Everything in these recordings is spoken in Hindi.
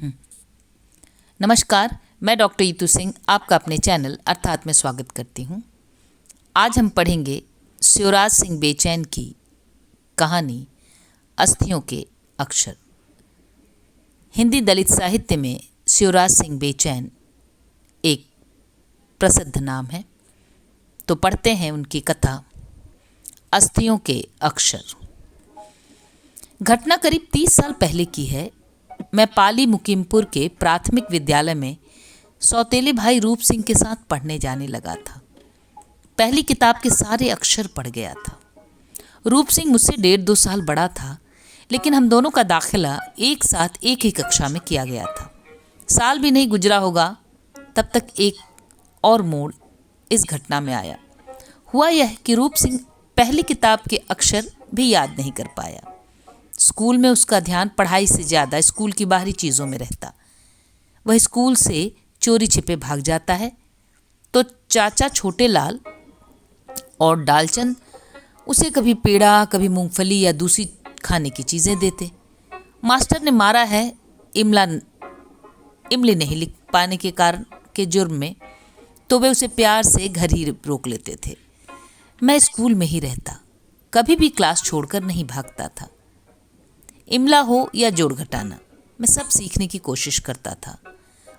नमस्कार, मैं डॉक्टर ईतू सिंह आपका अपने चैनल अर्थात में स्वागत करती हूँ। आज हम पढ़ेंगे शिवराज सिंह बेचैन की कहानी अस्थियों के अक्षर। हिंदी दलित साहित्य में शिवराज सिंह बेचैन एक प्रसिद्ध नाम है, तो पढ़ते हैं उनकी कथा अस्थियों के अक्षर। घटना करीब 30 साल पहले की है। मैं पाली मुकीमपुर के प्राथमिक विद्यालय में सौतेले भाई रूप सिंह के साथ पढ़ने जाने लगा था। पहली किताब के सारे अक्षर पढ़ गया था। रूप सिंह मुझसे 1.5-2 साल बड़ा था, लेकिन हम दोनों का दाखिला एक साथ एक ही कक्षा में किया गया था। साल भी नहीं गुजरा होगा तब तक एक और मोड़ इस घटना में आया। हुआ यह कि रूप सिंह पहली किताब के अक्षर भी याद नहीं कर पाया। स्कूल में उसका ध्यान पढ़ाई से ज़्यादा स्कूल की बाहरी चीज़ों में रहता। वह स्कूल से चोरी छिपे भाग जाता है तो चाचा छोटे लाल और डालचंद उसे कभी पेड़ा, कभी मूंगफली या दूसरी खाने की चीज़ें देते। मास्टर ने मारा है इमली नहीं लिख पाने के कारण के जुर्म में, तो वे उसे प्यार से घर ही रोक लेते थे। मैं स्कूल में ही रहता, कभी भी क्लास छोड़कर नहीं भागता था। इमला हो या जोड़ घटाना, मैं सब सीखने की कोशिश करता था।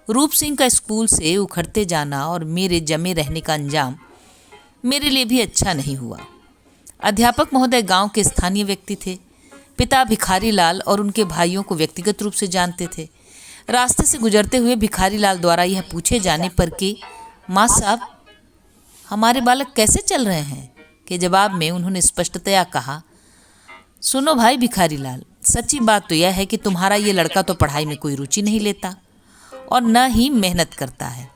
रूप सिंह का स्कूल से उखड़ते जाना और मेरे जमे रहने का अंजाम मेरे लिए भी अच्छा नहीं हुआ। अध्यापक महोदय गांव के स्थानीय व्यक्ति थे। पिता भिखारी लाल और उनके भाइयों को व्यक्तिगत रूप से जानते थे। रास्ते से गुजरते हुए भिखारी लाल द्वारा यह पूछे जाने पर कि माँ साहब, हमारे बालक कैसे चल रहे हैं, के जवाब में उन्होंने स्पष्टतया कहा, सुनो भाई भिखारी लाल, सच्ची बात तो यह है कि तुम्हारा ये लड़का तो पढ़ाई में कोई रुचि नहीं लेता और न ही मेहनत करता है।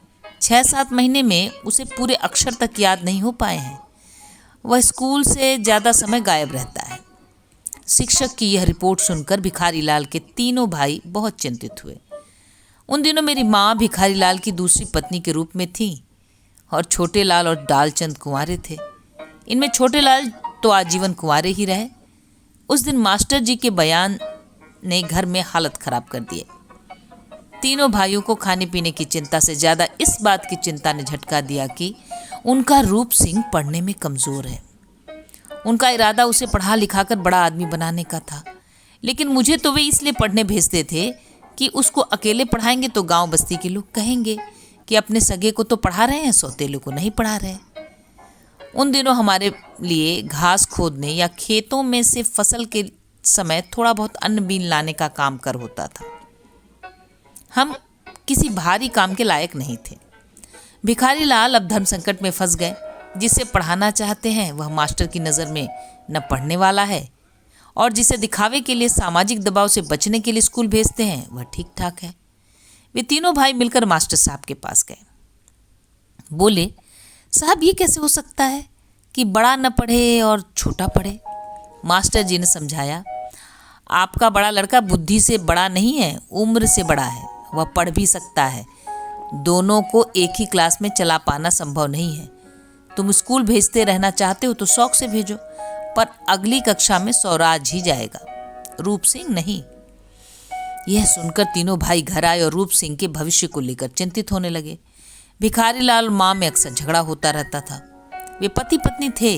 6-7 महीने में उसे पूरे अक्षर तक याद नहीं हो पाए हैं। वह स्कूल से ज़्यादा समय गायब रहता है। शिक्षक की यह रिपोर्ट सुनकर भिखारी लाल के तीनों भाई बहुत चिंतित हुए। उन दिनों मेरी माँ भिखारी लाल की दूसरी पत्नी के रूप में थी और छोटे लाल और डालचंद कुंवारे थे। इनमें छोटे लाल तो आजीवन कुंवारे ही रहे। उस दिन मास्टर जी के बयान ने घर में हालत खराब कर दिए। तीनों भाइयों को खाने पीने की चिंता से ज़्यादा इस बात की चिंता ने झटका दिया कि उनका रूप सिंह पढ़ने में कमज़ोर है। उनका इरादा उसे पढ़ा लिखाकर बड़ा आदमी बनाने का था, लेकिन मुझे तो वे इसलिए पढ़ने भेजते थे कि उसको अकेले पढ़ाएंगे तो गांव बस्ती के लोग कहेंगे कि अपने सगे को तो पढ़ा रहे हैं, सौतेले को नहीं पढ़ा रहे। उन दिनों हमारे लिए घास खोदने या खेतों में से फसल के समय थोड़ा बहुत अन्न बीन लाने का काम कर होता था। हम किसी भारी काम के लायक नहीं थे। भिखारी लाल अब धर्म संकट में फंस गए। जिसे पढ़ाना चाहते हैं वह मास्टर की नज़र में न पढ़ने वाला है, और जिसे दिखावे के लिए सामाजिक दबाव से बचने के लिए स्कूल भेजते हैं वह ठीक ठाक है। वे तीनों भाई मिलकर मास्टर साहब के पास गए। बोले, साहब ये कैसे हो सकता है कि बड़ा न पढ़े और छोटा पढ़े। मास्टर जी ने समझाया, आपका बड़ा लड़का बुद्धि से बड़ा नहीं है, उम्र से बड़ा है। वह पढ़ भी सकता है। दोनों को एक ही क्लास में चला पाना संभव नहीं है। तुम स्कूल भेजते रहना चाहते हो तो शौक से भेजो, पर अगली कक्षा में स्वराज ही जाएगा, रूप सिंह नहीं। यह सुनकर तीनों भाई घर आए और रूप सिंह के भविष्य को लेकर चिंतित होने लगे। भिखारी लाल और माँ में अक्सर झगड़ा होता रहता था। वे पति पत्नी थे,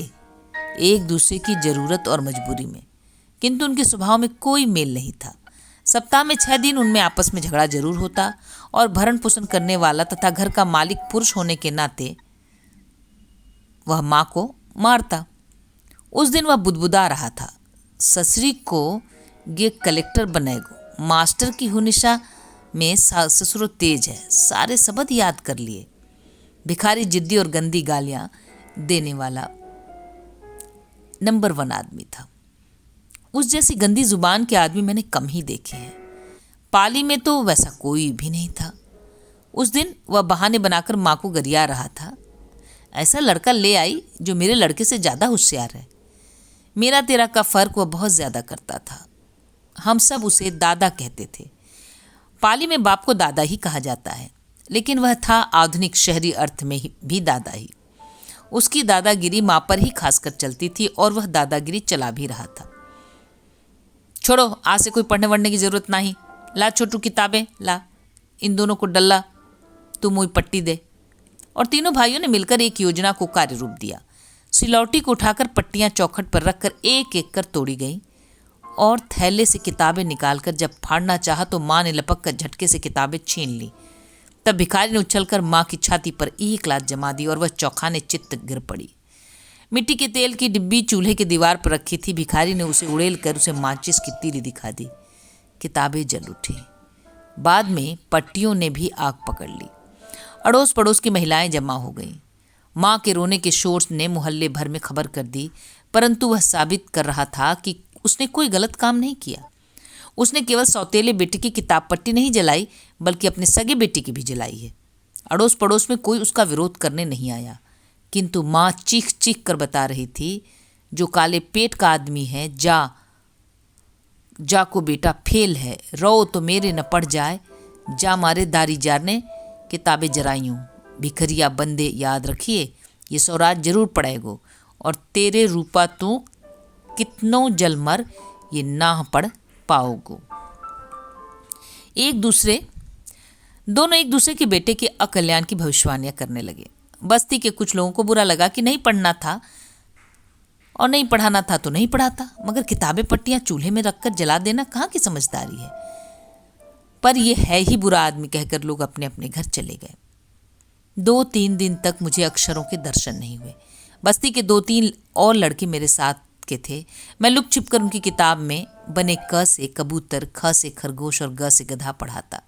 एक दूसरे की जरूरत और मजबूरी में, किंतु उनके स्वभाव में कोई मेल नहीं था। सप्ताह में 6 दिन उनमें आपस में झगड़ा जरूर होता और भरण पोषण करने वाला तथा घर का मालिक पुरुष होने के नाते वह माँ को मारता। उस दिन वह बुदबुदा रहा था, ससुरी को ये कलेक्टर बनेगो, मास्टर की हुनिशा में ससुरो तेज है, सारे शब्द याद कर लिए। भिखारी जिद्दी और गंदी गालियां देने वाला नंबर 1 आदमी था। उस जैसी गंदी जुबान के आदमी मैंने कम ही देखे हैं। पाली में तो वैसा कोई भी नहीं था। उस दिन वह बहाने बनाकर माँ को गरिया रहा था, ऐसा लड़का ले आई जो मेरे लड़के से ज़्यादा होशियार है। मेरा तेरा का फ़र्क वह बहुत ज़्यादा करता था। हम सब उसे दादा कहते थे। पाली में बाप को दादा ही कहा जाता है, लेकिन वह था आधुनिक शहरी अर्थ में भी दादा ही। उसकी दादागिरी माँ पर ही खासकर चलती थी और वह दादागिरी चला भी रहा था। छोड़ो, आज से कोई पढ़ने वढ़ने की जरूरत नहीं, ला छोटू किताबें ला, इन दोनों को डल्ला, तू मुई पट्टी दे। और तीनों भाइयों ने मिलकर एक योजना को कार्य रूप दिया। सिलौटी को उठाकर पट्टियां चौखट पर रखकर एक एक कर तोड़ी गईं और थैले से किताबें निकालकर जब फाड़ना चाहा तो माँ ने लपक कर झटके से किताबें छीन ली। तब भिखारी ने उछलकर माँ की छाती पर एक लात जमा दी और वह चौखाने चित्त गिर पड़ी। मिट्टी के तेल की डिब्बी चूल्हे की दीवार पर रखी थी। भिखारी ने उसे उड़ेल कर उसे माचिस की तीली दिखा दी। किताबें जल उठी। बाद में पट्टियों ने भी आग पकड़ ली। अड़ोस पड़ोस की महिलाएं जमा हो गईं। माँ के रोने के शोर ने मोहल्ले भर में खबर कर दी, परंतु वह साबित कर रहा था कि उसने कोई गलत काम नहीं किया। उसने केवल सौतेले बेटे की किताब पट्टी नहीं जलाई, बल्कि अपने सगे बेटे की भी जलाई है। अड़ोस पड़ोस में कोई उसका विरोध करने नहीं आया, किंतु माँ चीख चीख कर बता रही थी, जो काले पेट का आदमी है, जा को बेटा फेल है, रो तो मेरे न पड़ जाए, जा मारे दारी जार ने किताबें जरायूं। भिखरिया बंदे याद रखिए, ये स्वराज जरूर पड़ेगो और तेरे रूपा तू कितनों जल मर ये ना पढ़ पाओगो। दोनों एक दूसरे के बेटे के अकल्याण की भविष्यवाणियां करने लगे। बस्ती के कुछ लोगों को बुरा लगा कि नहीं पढ़ना था और नहीं पढ़ाना था तो नहीं पढ़ाता, मगर किताबें पट्टियां चूल्हे में रखकर जला देना कहाँ की समझदारी है। पर यह है ही बुरा आदमी कहकर लोग अपने अपने घर चले गए। 2-3 दिन तक मुझे अक्षरों के दर्शन नहीं हुए। बस्ती के 2-3 और लड़के मेरे साथ के थे। मैं लुक छिप कर उनकी किताब में बने क से कबूतर, ख से खरगोश और ग से गधा पढ़ाता।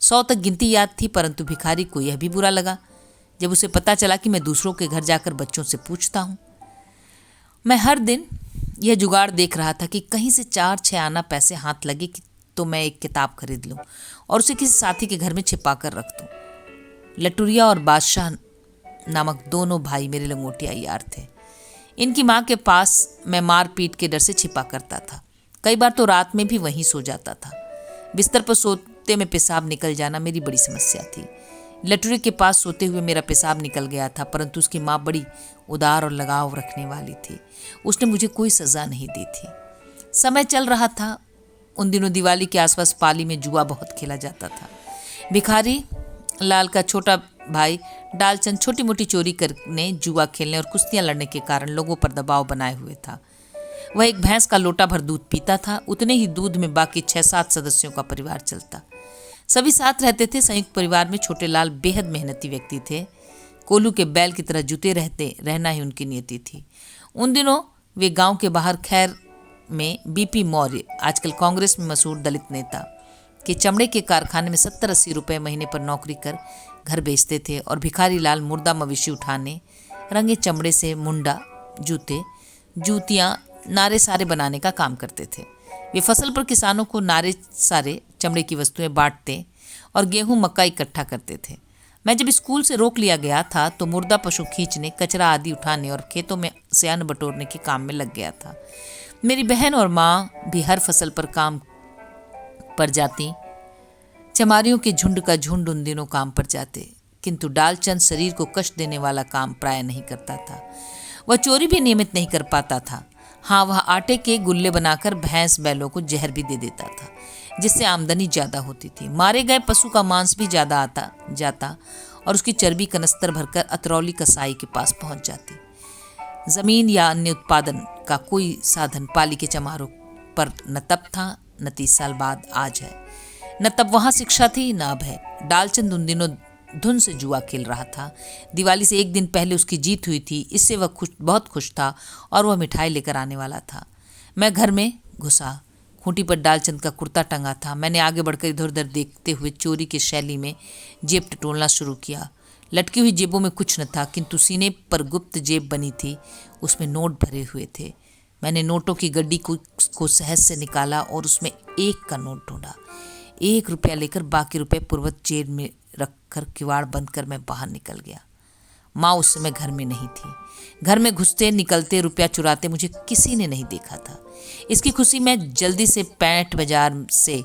100 तक गिनती याद थी, परंतु भिखारी को यह भी बुरा लगा जब उसे पता चला कि मैं दूसरों के घर जाकर बच्चों से पूछता हूँ। मैं हर दिन यह जुगाड़ देख रहा था कि कहीं से 4-6 आना पैसे हाथ लगे तो मैं एक किताब खरीद लूँ और उसे किसी साथी के घर में छिपा कर रख दूँ। लटुरिया और बादशाह नामक दोनों भाई मेरे लंगोटिया यार थे। इनकी माँ के पास मैं मार पीट के डर से छिपा करता था। कई बार तो रात में भी वहीं सो जाता था। बिस्तर पर सोते में पेशाब निकल जाना मेरी बड़ी समस्या थी। लटुरे के पास सोते हुए मेरा पेशाब निकल गया था, परंतु उसकी माँ बड़ी उदार और लगाव रखने वाली थी। उसने मुझे कोई सज़ा नहीं दी थी। समय चल रहा था। उन दिनों दिवाली के आसपास पाली में जुआ बहुत खेला जाता था। भिखारी लाल का छोटा भाई डालचंद छोटी मोटी चोरी करने, जुआ खेलने और कुश्तियां लड़ने के कारण लोगों पर दबाव बनाए हुए था। वह एक भैंस का लोटा भर दूध पीता था। उतने ही दूध में बाकी 6-7 सदस्यों का परिवार चलता। सभी साथ रहते थे। संयुक्त परिवार में छोटे लाल बेहद मेहनती व्यक्ति थे। कोलू के बैल की तरह जुटे रहना ही उनकी नियति थी। उन दिनों वे गांव के बाहर खैर में बीपी मौर्य, आजकल कांग्रेस में मशहूर दलित नेता, के चमड़े के कारखाने में 70-80 रुपये महीने पर नौकरी कर घर बेचते थे और भिखारी लाल मुर्दा मवेशी उठाने, रंगे चमड़े से मुंडा, जूते, जूतियाँ, नारे सारे बनाने का काम करते थे। वे फसल पर किसानों को नारे सारे चमड़े की वस्तुएं बांटते और गेहूं मक्का इकट्ठा करते थे। मैं जब स्कूल से रोक लिया गया था तो मुर्दा पशु खींचने, कचरा आदि उठाने और खेतों में से अन्न बटोरने के काम में लग गया था। मेरी बहन और माँ भी हर फसल पर काम पर जाती। चमारियों के झुंड का झुंड उन दिनों काम पर जाते, किंतु डालचंद शरीर को कष्ट देने वाला काम प्राय नहीं करता था। वह चोरी भी नियमित नहीं कर पाता था। हाँ, वह आटे के गुल्ले बनाकर भैंस बैलों को जहर भी दे देता था, जिससे आमदनी ज़्यादा होती थी। मारे गए पशु का मांस भी ज़्यादा आता जाता और उसकी चर्बी कनस्तर भरकर अतरौली कसाई के पास पहुंच जाती। जमीन या अन्य उत्पादन का कोई साधन पाली के चमारों पर न तब था, न 30 साल बाद आज है। न तब वहाँ शिक्षा थी, न अब है। डालचंद उन दिनों धुन से जुआ खेल रहा था। दिवाली से एक दिन पहले उसकी जीत हुई थी। इससे वह बहुत खुश था और वह मिठाई लेकर आने वाला था। मैं घर में घुसा। खूंटी पर डालचंद का कुर्ता टंगा था। मैंने आगे बढ़कर इधर उधर देखते हुए चोरी की शैली में जेब टटोलना शुरू किया। लटकी हुई जेबों में कुछ न था, किंतु सीने पर गुप्त जेब बनी थी, उसमें नोट भरे हुए थे। मैंने नोटों की गड्डी को सहज से निकाला और उसमें 1 का नोट ढूंढा। 1 रुपया लेकर बाकी रुपये पूर्वत जेब में रखकर किवाड़ बंद कर मैं बाहर निकल गया। माँ उस समय घर में नहीं थी। घर में घुसते निकलते रुपया चुराते मुझे किसी ने नहीं देखा था। इसकी खुशी में जल्दी से पैंट बाजार से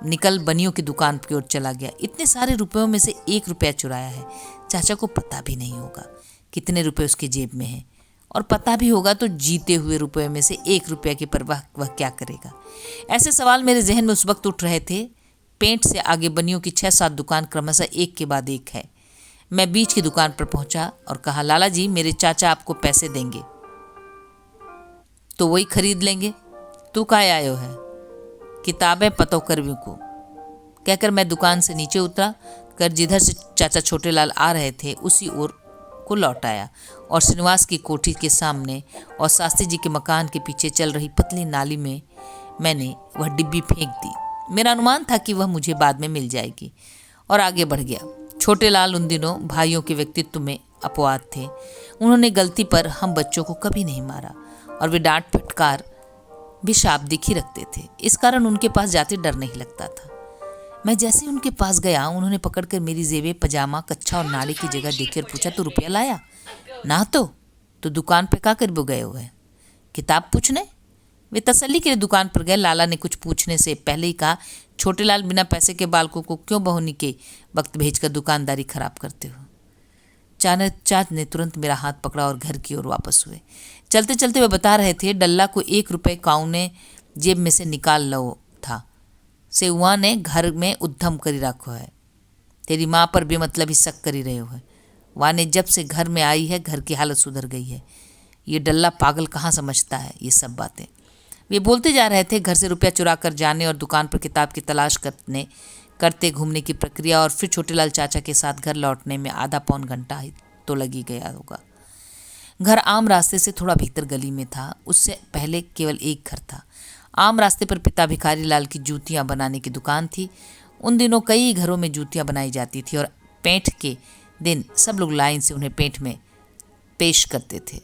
निकल बनियों की दुकान की ओर चला गया। इतने सारे रुपयों में से 1 रुपया चुराया है। चाचा को पता भी नहीं होगा कितने रुपए उसके जेब में हैं, और पता भी होगा तो जीते हुए रुपये में से 1 रुपया की परवाह वह क्या करेगा। ऐसे सवाल मेरे जहन में उस वक्त उठ रहे थे पेंट से आगे बनियों की 6-7 दुकान क्रमशः एक के बाद एक है। मैं बीच की दुकान पर पहुंचा और कहा, लाला जी मेरे चाचा आपको पैसे देंगे तो वही खरीद लेंगे। तू काहे आयो है? किताबें पतो करवी को, कहकर मैं दुकान से नीचे उतरा कर जिधर से चाचा छोटेलाल आ रहे थे उसी ओर को लौट आया और श्रीनिवास की कोठी के सामने और शास्त्री जी के मकान के पीछे चल रही पतली नाली में मैंने वह डिब्बी फेंक दी। मेरा अनुमान था कि वह मुझे बाद में मिल जाएगी और आगे बढ़ गया। छोटेलाल उन दिनों भाइयों के व्यक्तित्व में अपवाद थे। उन्होंने गलती पर हम बच्चों को कभी नहीं मारा और वे डांट फटकार भी शाब्दिक ही रखते थे। इस कारण उनके पास जाते डर नहीं लगता था। मैं जैसे उनके पास गया, उन्होंने पकड़कर मेरी जेबें, पजामा, कच्छा और नाले की जगह देखी और पूछा, तो रुपया लाया? ना तो दुकान पे का कर गए हुए? किताब पूछने? वे तसल्ली के लिए दुकान पर गए। लाला ने कुछ पूछने से पहले ही कहा, छोटेलाल बिना पैसे के बालकों को क्यों बहोनी के वक्त भेजकर दुकानदारी खराब करते हो? चाचा ने तुरंत मेरा हाथ पकड़ा और घर की ओर वापस हुए। चलते चलते वे बता रहे थे, डल्ला को 1 रुपये काऊ ने जेब में से निकाल लो था, से हुआ ने घर में उद्यम करी रखो है। तेरी माँ पर बेमतलब ही शक करी रहे हो है। वहाँ ने जब से घर में आई है घर की हालत सुधर गई है। ये डल्ला पागल कहाँ समझता है ये सब बातें। वे बोलते जा रहे थे। घर से रुपया चुरा कर जाने और दुकान पर किताब की तलाश करते घूमने की प्रक्रिया और फिर छोटेलाल चाचा के साथ घर लौटने में आधा पौन घंटा ही तो लगी गया होगा। घर आम रास्ते से थोड़ा भीतर गली में था। उससे पहले केवल एक घर था। आम रास्ते पर पिता भिखारी लाल की जूतियां बनाने की दुकान थी। उन दिनों कई घरों में जूतियां बनाई जाती थी और पेंट के दिन सब लोग लाइन से उन्हें पेंट में पेश करते थे।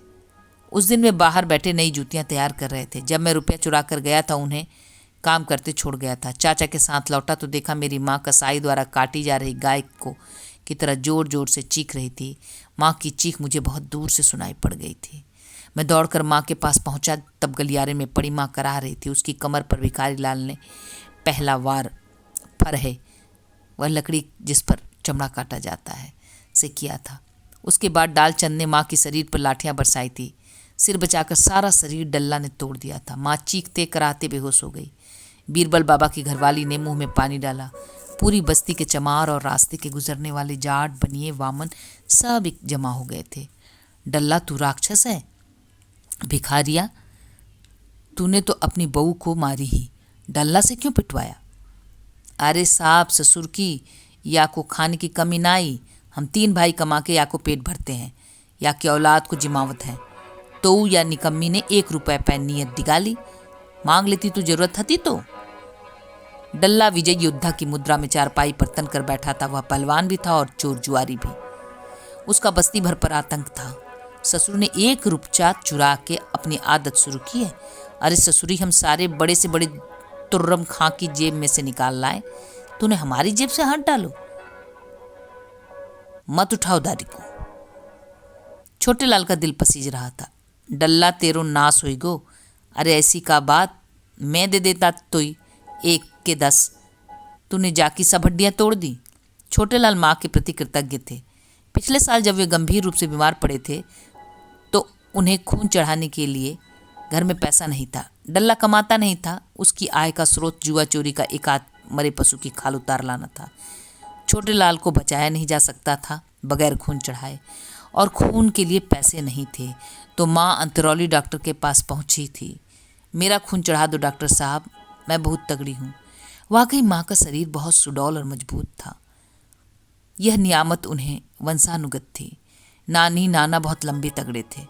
उस दिन वे बाहर बैठे नई जूतियां तैयार कर रहे थे। जब मैं रुपया चुरा कर गया था उन्हें काम करते छोड़ गया था। चाचा के साथ लौटा तो देखा मेरी माँ कसाई द्वारा काटी जा रही गाय को की तरह जोर जोर से चीख रही थी। माँ की चीख मुझे बहुत दूर से सुनाई पड़ गई थी। मैं दौड़कर माँ के पास पहुंचा। तब गलियारे में पड़ी माँ करा रही थी। उसकी कमर पर भिखारी लाल ने पहला वार फर है, वह लकड़ी जिस पर चमड़ा काटा जाता है, से किया था। उसके बाद डालचंद ने माँ की शरीर पर लाठियां बरसाई थी। सिर बचाकर सारा शरीर डल्ला ने तोड़ दिया था। माँ चीखते कराहते बेहोश हो गई। बीरबल बाबा की घरवाली ने मुंह में पानी डाला। पूरी बस्ती के चमार और रास्ते के गुजरने वाले जाट, बनिए, वामन सब एक जमा हो गए थे। डल्ला तू राक्षस है? भिखारिया, तूने तो अपनी बहू को मारी ही, डल्ला से क्यों पिटवाया? अरे साहब, ससुर की या को खाने की कमी ना आई। हम 3 भाई कमा के या को पेट भरते हैं, या की औलाद को जिमावत है। तो या निकम्मी ने 1 रुपये पे नियत दिगाली, मांग लेती तो जरूरत थी तो। डल्ला विजय योद्धा की मुद्रा में चारपाई पर तन कर बैठा था। वह पहलवान भी था और चोर जुआरी भी। उसका बस्ती भर पर आतंक था। ससुर ने 1 रुपया चुरा के अपनी आदत शुरू की है। अरे ससुरी, हम सारे बड़े से बड़े तुर्रम खां की जेब में से निकाल लाए, तूने हमारी जेब से हाथ डालो। मत उठाओ दादी को। छोटेलाल का दिल पसीज रहा था। डल्ला तेरो नाश होई गो। अरे ऐसी का बात, मैं दे देता तो 1 के 10, तूने जाकी सब हड्डियां तोड़ दी। छोटेलाल माँ के प्रति कृतज्ञ थे। पिछले साल जब वे गंभीर रूप से बीमार पड़े थे तो उन्हें खून चढ़ाने के लिए घर में पैसा नहीं था। डल्ला कमाता नहीं था। उसकी आय का स्रोत जुआ चोरी का एक आध मरे पशु की खाल उतार लाना था। छोटेलाल को बचाया नहीं जा सकता था बगैर खून चढ़ाए, और खून के लिए पैसे नहीं थे। तो माँ अंतरौली डॉक्टर के पास पहुंची थी। मेरा खून चढ़ा दो डॉक्टर साहब, मैं बहुत तगड़ी हूँ। वाकई माँ का शरीर बहुत सुडौल और मजबूत था। यह नियामत उन्हें वंशानुगत थी। नानी नाना बहुत लंबे तगड़े थे,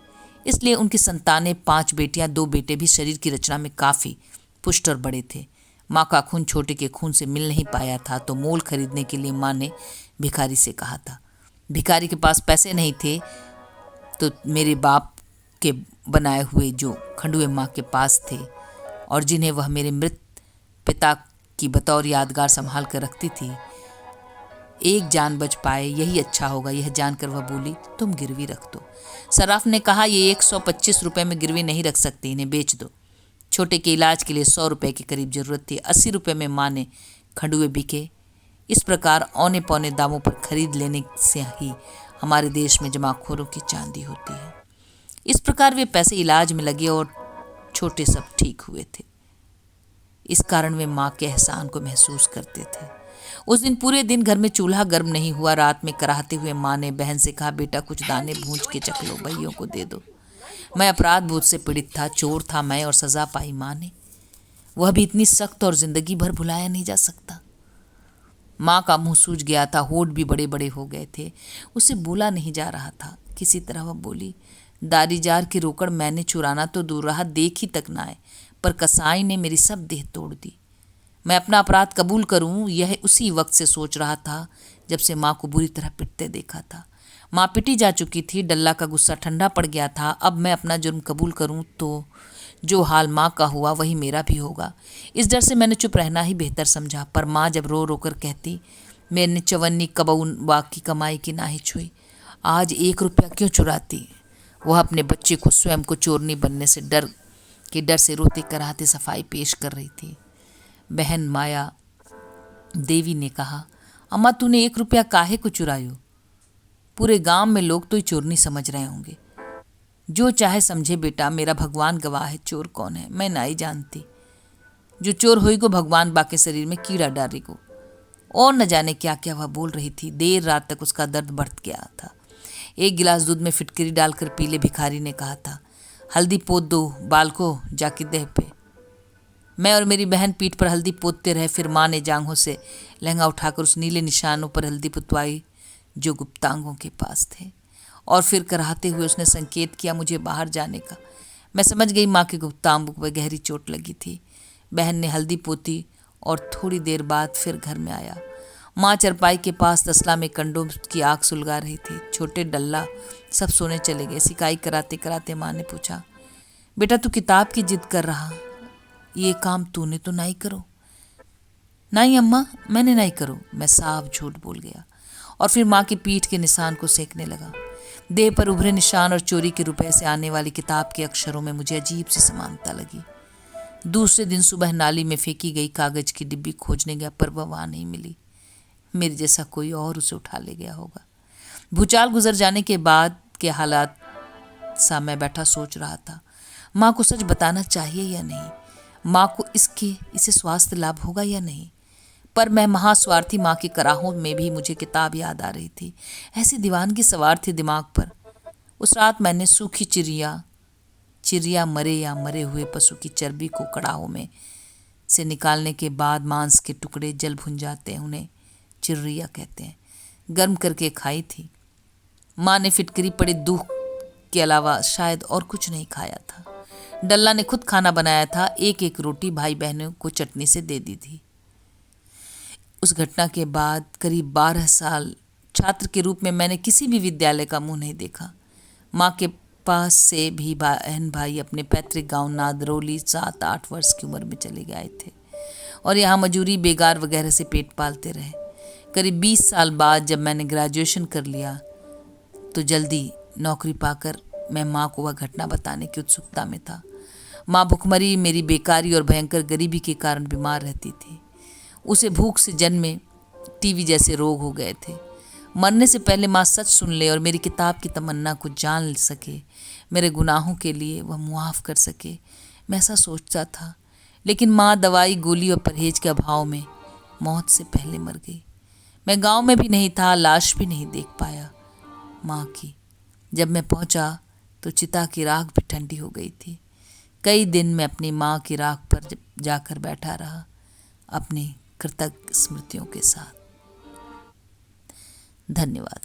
इसलिए उनकी संतानें 5 बेटियां 2 बेटे भी शरीर की रचना में काफ़ी पुष्ट और बड़े थे। माँ का खून छोटे के खून से मिल नहीं पाया था, तो मोल खरीदने के लिए माँ ने भिखारी से कहा था। भिखारी के पास पैसे नहीं थे, तो मेरे बाप के बनाए हुए जो खंडुए माँ के पास थे और जिन्हें वह मेरे मृत पिता की बतौर यादगार संभाल कर रखती थी, एक जान बच पाए यही अच्छा होगा। यह जानकर वह बोली, तुम गिरवी रख दो। सराफ ने कहा, ये 125 रुपये में गिरवी नहीं रख सकती, इन्हें बेच दो। छोटे के इलाज के लिए 100 रुपये के करीब जरूरत थी। 80 रुपये में माँ ने खंडुए बिके। इस प्रकार औने पौने दामों पर खरीद लेने से ही हमारे देश में जमाखोरों की चांदी होती है। इस प्रकार वे पैसे इलाज में लगे और छोटे सब ठीक हुए थे। इस कारण वे माँ के एहसान को महसूस करते थे। उस दिन पूरे दिन घर में चूल्हा गर्म नहीं हुआ। रात में कराहते हुए माँ ने बहन से कहा, बेटा कुछ दाने भूंज के चख लो, भैयों को दे दो। मैं अपराध बोध से पीड़ित था। चोर था मैं और सजा पाई माँ ने। वह भी इतनी सख्त और जिंदगी भर भुलाया नहीं जा सकता। माँ का मुंह सूज गया था, होठ भी बड़े बड़े हो गए थे। उसे बोला नहीं जा रहा था। किसी तरह वह बोली, दारी जार की रोकड़ मैंने चुराना तो दूर रहा, देख ही तक ना आए, पर कसाई ने मेरी सब देह तोड़ दी। मैं अपना अपराध कबूल करूं, यह उसी वक्त से सोच रहा था जब से माँ को बुरी तरह पिटते देखा था। माँ पिटी जा चुकी थी, डल्ला का गुस्सा ठंडा पड़ गया था। अब मैं अपना जुर्म कबूल करूं तो जो हाल माँ का हुआ वही मेरा भी होगा। इस डर से मैंने चुप रहना ही बेहतर समझा। पर माँ जब रो रो कर कहती, मैंने चवन्नी कबून वाकी कमाई की ना ही छुई, आज 1 रुपया क्यों चुराती। वह अपने बच्चे को स्वयं को चोरनी बनने से डर से रोते कराहते सफाई पेश कर रही थी। बहन माया देवी ने कहा, अम्मा तूने 1 रुपया काहे को चुरायो। पूरे गांव में लोग तो ही चोरनी समझ रहे होंगे। जो चाहे समझे बेटा, मेरा भगवान गवाह है, चोर कौन है मैं नहीं जानती। जो चोर हुई को भगवान बाके शरीर में कीड़ा डाली को। और न जाने क्या क्या वह बोल रही थी। देर रात तक उसका दर्द बढ़ गया था। 1 गिलास दूध में फिटकरी डालकर पीले भिखारी ने कहा था, हल्दी पोत दो बाल को जाके देह पे। मैं और मेरी बहन पीठ पर हल्दी पोतते रहे। फिर माँ ने जांघों से लहंगा उठाकर उस नीले निशानों पर हल्दी पुतवाई जो गुप्तांगों के पास थे, और फिर कराहते हुए उसने संकेत किया मुझे बाहर जाने का। मैं समझ गई माँ के गुप्तांगों पर गहरी चोट लगी थी। बहन ने हल्दी पोती और थोड़ी देर बाद फिर घर में आया। माँ चरपाई के पास तसला में कंडोम की आग सुलगा रही थी। छोटे डल्ला सब सोने चले गए। सिकाई कराते कराते माँ ने पूछा, बेटा तू किताब की जिद कर रहा, ये काम तूने तो नहीं करो। नहीं अम्मा मैंने नहीं करो, मैं साफ झूठ बोल गया। और फिर माँ की पीठ के निशान को सेकने लगा। देह पर उभरे निशान और चोरी के रुपए से आने वाली किताब के अक्षरों में मुझे अजीब सी समानता लगी। दूसरे दिन सुबह नाली में फेंकी गई कागज की डिब्बी खोजने गया, पर वह वहां नहीं मिली। मेरे जैसा कोई और उसे उठा ले गया होगा। भूचाल गुजर जाने के बाद के हालात सा मैं बैठा सोच रहा था, माँ को सच बताना चाहिए या नहीं, माँ को इसे स्वास्थ्य लाभ होगा या नहीं। पर मैं महास्वार्थी माँ की कराहों में भी मुझे किताब याद आ रही थी। ऐसी दीवानगी सवार थी दिमाग पर। उस रात मैंने सूखी चिड़िया मरे या मरे हुए पशु की चर्बी को कड़ाहों में से निकालने के बाद मांस के टुकड़े जल भुन जाते हैं, उन्हें चिड़िया कहते हैं, गर्म करके खाई थी। माँ ने फिटकरी पड़े दूध के अलावा शायद और कुछ नहीं खाया था। डल्ला ने खुद खाना बनाया था। 1-1 रोटी भाई बहनों को चटनी से दे दी थी। उस घटना के बाद करीब 12 साल छात्र के रूप में मैंने किसी भी विद्यालय का मुंह नहीं देखा। माँ के पास से भी बहन भाई अपने पैतृक गांव नादरौली 7-8 वर्ष की उम्र में चले गए थे और यहाँ मजूरी बेगार वगैरह से पेट पालते रहे। करीब 20 साल बाद जब मैंने ग्रेजुएशन कर लिया तो जल्दी नौकरी पाकर मैं माँ को वह घटना बताने की उत्सुकता में था। माँ भुखमरी, मेरी बेकारी और भयंकर गरीबी के कारण बीमार रहती थी। उसे भूख से जन्मे टीवी जैसे रोग हो गए थे। मरने से पहले माँ सच सुन ले और मेरी किताब की तमन्ना को जान सके, मेरे गुनाहों के लिए वह मुआफ़ कर सके, मैं ऐसा सोचता था। लेकिन माँ दवाई गोली और परहेज के अभाव में मौत से पहले मर गई। मैं गांव में भी नहीं था, लाश भी नहीं देख पाया माँ की। जब मैं पहुंचा तो चिता की राख भी ठंडी हो गई थी। कई दिन मैं अपनी माँ की राख पर जाकर बैठा रहा, अपनी कृतज्ञ स्मृतियों के साथ। धन्यवाद।